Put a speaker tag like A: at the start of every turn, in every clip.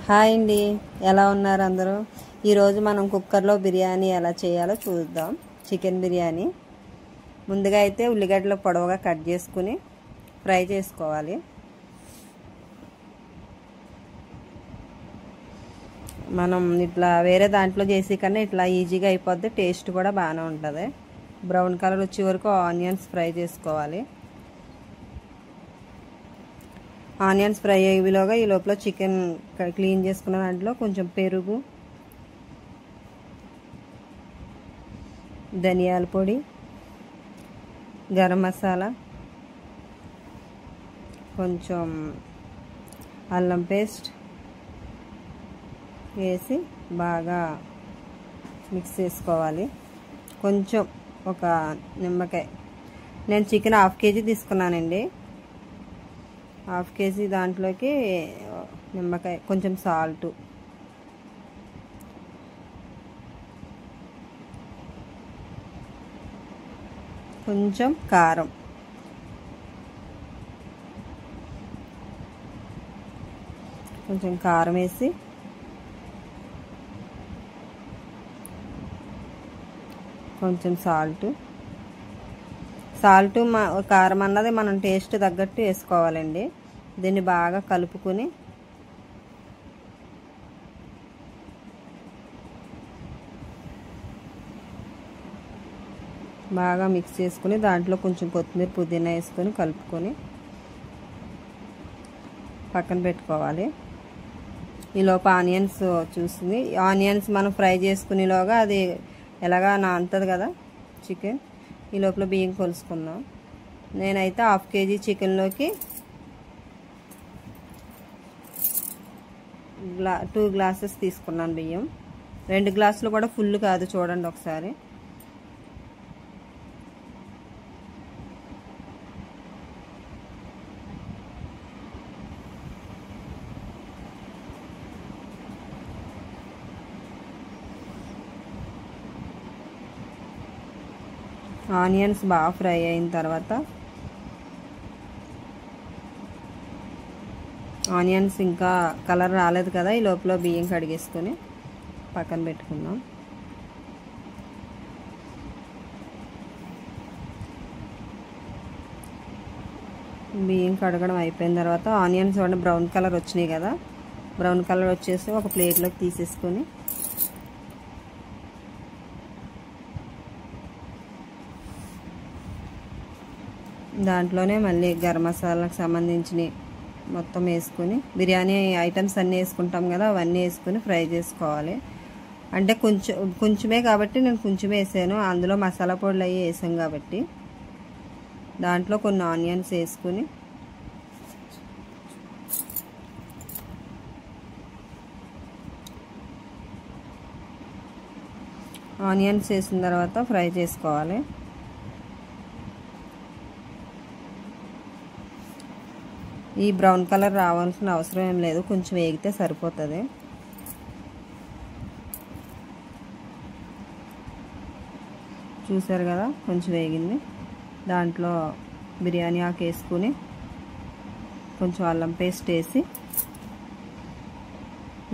A: Hi అండి, ఎలా ఉన్నారు అందరూ? ఈరోజు మనం కుక్కర్లో బిర్యానీ ఎలా చేయాలో చూద్దాం. చికెన్ బిర్యానీ. ముందుగా అయితే ఉల్లిగడ్డలు పొడవుగా కట్ చేసుకుని ఫ్రై చేసుకోవాలి. మనం ఇట్లా వేరే దాంట్లో చేసి కన్నా ఇట్లా ఈజీగా అయిపోద్ది, టేస్ట్ కూడా బాగానే ఉంటుంది. బ్రౌన్ కలర్ వచ్చే వరకు ఆనియన్స్ ఫ్రై చేసుకోవాలి. ఆనియన్స్ ఫ్రై అయ్యేలోగా ఈ లోపల చికెన్ క్లీన్ చేసుకున్న దాంట్లో కొంచెం పెరుగు, ధనియాల పొడి, గరం మసాలా, కొంచెం అల్లం పేస్ట్ వేసి బాగా మిక్స్ చేసుకోవాలి. కొంచెం ఒక నిమ్మకాయ, నేను చికెన్ హాఫ్ కేజీ తీసుకున్నానండి. హాఫ్ కేజీ దాంట్లోకి నిమ్మకాయ, కొంచెం సాల్ట్, కొంచెం కారం, వేసి కొంచెం సాల్ట్ కారం అన్నది మనం టేస్ట్ తగ్గట్టు వేసుకోవాలండి. దీన్ని బాగా కలుపుకొని బాగా మిక్స్ చేసుకుని దాంట్లో కొంచెం కొత్తిమీర, పుదీనా వేసుకొని కలుపుకొని పక్కన పెట్టుకోవాలి. ఈలోపు ఆనియన్స్ చూస్తుంది. ఆనియన్స్ మనం ఫ్రై చేసుకునేలోగా అది ఎలాగా నానుతుంది కదా చికెన్. ఈ లోపల బియ్యం కొలుసుకుందాం. నేనైతే హాఫ్ కేజీ చికెన్లోకి 2 గ్లాసెస్ తీసుకున్నాను బియ్యం. 2 గ్లాసులు కూడా ఫుల్ కాదు, చూడండి ఒకసారి. ఆనియన్స్ బాగా ఫ్రై అయిన తర్వాత ఆనియన్స్ ఇంకా కలర్ రాలేదు కదా, ఈ లోపల బియ్యం కడిగేసుకొని పక్కన పెట్టుకుందాం. బియ్యం కడగడం అయిపోయిన తర్వాత ఆనియన్స్ చూడండి బ్రౌన్ కలర్ వచ్చినాయి కదా, బ్రౌన్ కలర్ వచ్చేసి ఒక ప్లేట్లోకి తీసేసుకొని దాంట్లోనే మళ్ళీ గరం మసాలాకు సంబంధించిన మొత్తం వేసుకొని, బిర్యానీ ఐటమ్స్ అన్నీ వేసుకుంటాం కదా, అవన్నీ వేసుకొని ఫ్రై చేసుకోవాలి. అంటే కొంచెమే కాబట్టి నేను కొంచెమే వేసాను, అందులో మసాలా పొడులు అవి వేసాం కాబట్టి. దాంట్లో కొన్ని ఆనియన్స్ వేసుకొని ఆనియన్స్ వేసిన తర్వాత ఫ్రై చేసుకోవాలి. ఈ బ్రౌన్ కలర్ రావాల్సిన అవసరం ఏం లేదు, కొంచెం వేగితే సరిపోతుంది. చూసారు కదా, కొంచెం వేగింది. దాంట్లో బిర్యానీ ఆకు వేసుకుని కొంచెం అల్లం పేస్ట్ వేసి,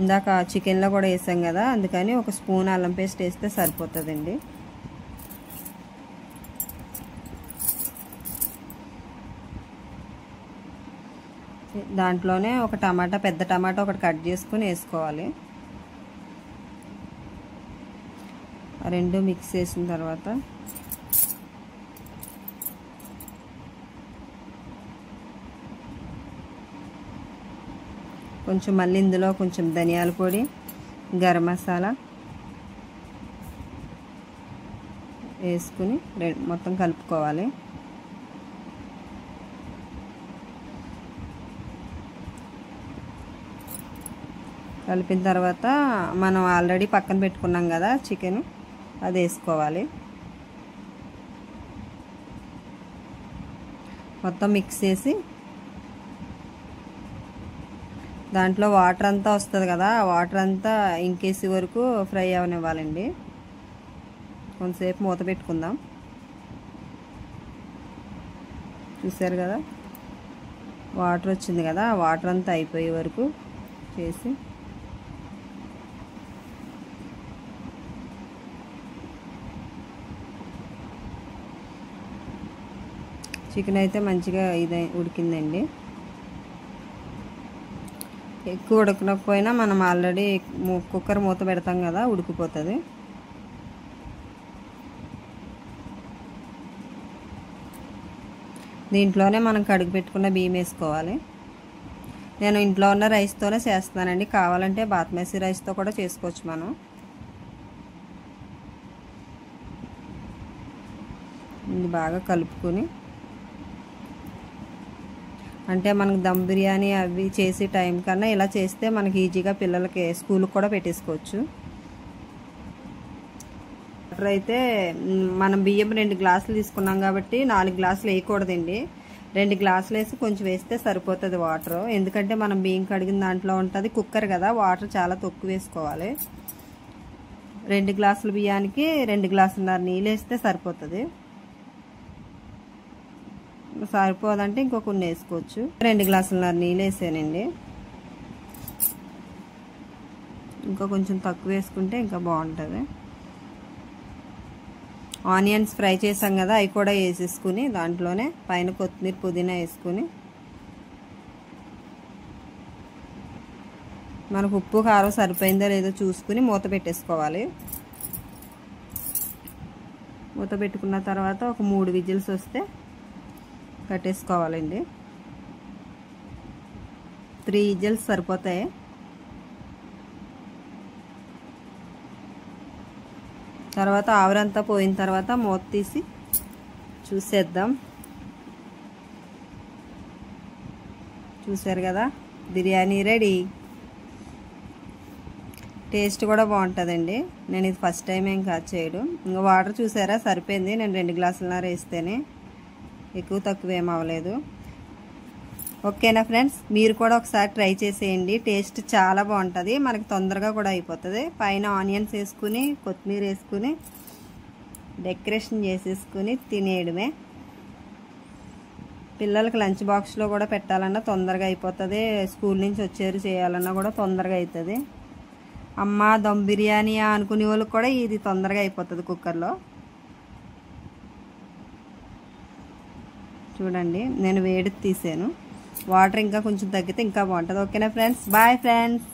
A: ఇందాక చికెన్లో కూడా వేసాం కదా, అందుకని ఒక స్పూన్ అల్లం పేస్ట్ వేస్తే సరిపోతుందండి. దాంట్లోనే ఒక టమాటా, పెద్ద టమాటా ఒకటి కట్ చేసుకుని వేసుకోవాలి. రెండు మిక్స్ చేసిన తర్వాత కొంచెం మళ్ళీ ఇందులో కొంచెం ధనియాల పొడి, గరం మసాలా వేసుకుని మొత్తం కలుపుకోవాలి. కలిపిన తర్వాత మనం ఆల్రెడీ పక్కన పెట్టుకున్నాం కదా చికెన్, అది వేసుకోవాలి. మొత్తం మిక్స్ చేసి దాంట్లో వాటర్ అంతా వస్తుంది కదా, ఆ వాటర్ అంతా ఇంకేసే వరకు ఫ్రై అవనివ్వాలండి. కొంతసేపు మూత పెట్టుకుందాం. చూసారు కదా, వాటర్ వచ్చింది కదా, ఆ వాటర్ అంతా అయిపోయే వరకు చేసి చికెన్ అయితే మంచిగా ఉడికిందండి. ఎక్కువ ఉడకకపోయినా మనం ఆల్రెడీ కుక్కర్ మూత పెడతాం కదా, ఉడికిపోతుంది. దీంట్లోనే మనం కడిగి పెట్టుకున్న బియ్యం వేసుకోవాలి. నేను ఇంట్లో ఉన్న రైస్తోనే చేస్తానండి, కావాలంటే బాస్మతి రైస్తో కూడా చేసుకోవచ్చు మనం. ఇది బాగా కలుపుకొని, అంటే మనకు దమ్ బిర్యానీ అవి చేసే టైం కన్నా ఇలా చేస్తే మనకి ఈజీగా పిల్లలకి స్కూల్కి కూడా పెట్టేసుకోవచ్చు. వాటర్ అయితే మనం బియ్యం 2 గ్లాసులు తీసుకున్నాం కాబట్టి 4 గ్లాసులు వేయకూడదండి. 2 గ్లాసులు వేసి కొంచెం వేస్తే సరిపోతుంది వాటర్. ఎందుకంటే మనం బియ్యం కడిగిన దాంట్లో ఉంటుంది, కుక్కర్ కదా, వాటర్ చాలా తక్కువ వేసుకోవాలి. 2 గ్లాసుల బియ్యానికి 2 గ్లాసులన్నర నీళ్ళు వేస్తే సరిపోతుంది. సరిపోదంటే ఇంకో కొన్ని వేసుకోవచ్చు. 2 గ్లాసులన్నర నీళ్ళు వేసానండి. ఇంకా కొంచెం తక్కువ వేసుకుంటే ఇంకా బాగుంటుంది. ఆనియన్స్ ఫ్రై చేసాం కదా, అవి కూడా వేసేసుకుని దాంట్లోనే పైన కొత్తిమీర పుదీనా వేసుకుని మనకు ఉప్పు కారం సరిపోయిందో లేదో చూసుకుని మూత పెట్టేసుకోవాలి. మూత పెట్టుకున్న తర్వాత ఒక 3 విజిల్స్ వస్తే కట్టేసుకోవాలండి. 3 విజిల్స్ సరిపోతాయి. తర్వాత ఆవిరంతా పోయిన తర్వాత మూత తీసి చూసేద్దాం. చూసారు కదా, బిర్యానీ రెడీ. టేస్ట్ కూడా బాగుంటుందండి. నేను ఇది ఫస్ట్ టైం ఏం కాదు చేయడం. ఇంకా వాటర్ చూసారా సరిపోయింది. నేను 2 గ్లాసులన్నర వేస్తేనే, ఎక్కువ తక్కువ ఏం అవ్వలేదు. ఓకేనా ఫ్రెండ్స్, మీరు కూడా ఒకసారి ట్రై చేసేయండి. టేస్ట్ చాలా బాగుంటుంది, మనకి తొందరగా కూడా అయిపోతుంది. పైన ఆనియన్స్ వేసుకుని కొత్తిమీర వేసుకుని డెకరేషన్ చేసేసుకుని తినేయడమే. పిల్లలకి లంచ్ బాక్స్లో కూడా పెట్టాలన్నా తొందరగా అయిపోతుంది. స్కూల్ నుంచి వచ్చేరు చేయాలన్నా కూడా తొందరగా అవుతుంది. అమ్మ దమ్ బిర్యానీయా అనుకునే వాళ్ళకి కూడా ఇది తొందరగా అయిపోతుంది కుక్కర్లో. చూడండి, నేను వేడి తీసాను. వాటర్ ఇంకా కొంచెం తగ్గితే ఇంకా బాగుంటుంది. ఓకేనా ఫ్రెండ్స్, బాయ్ ఫ్రెండ్స్.